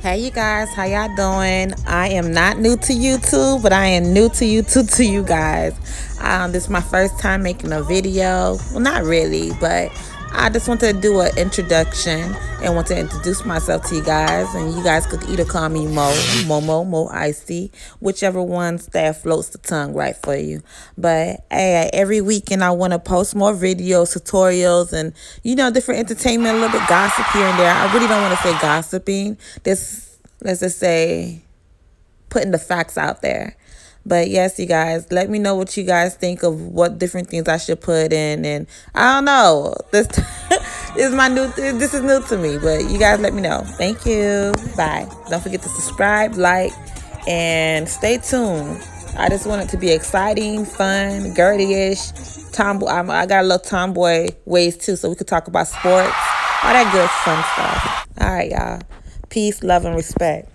Hey you guys, how y'all doing? I am not new to YouTube, but I am new to YouTube to you guys. This is my first time making a video. Well, not really, but I just wanted to do an introduction and want to introduce myself to you guys. And you guys could either call me Mo Icy, whichever ones that floats the tongue right for you. But hey, every weekend I want to post more videos, tutorials, and different entertainment, a little bit gossip here and there. I really don't want to say gossiping. Let's just say putting the facts out there. But yes, you guys, let me know what you guys think of what different things I should put in. And I don't know. This is new to me, but you guys let me know. Thank you. Bye. Don't forget to subscribe, like, and stay tuned. I just want it to be exciting, fun, girly-ish, tomboy. I got a little tomboy ways too, so we could talk about sports, all that good fun stuff. All right, y'all. Peace, love, and respect.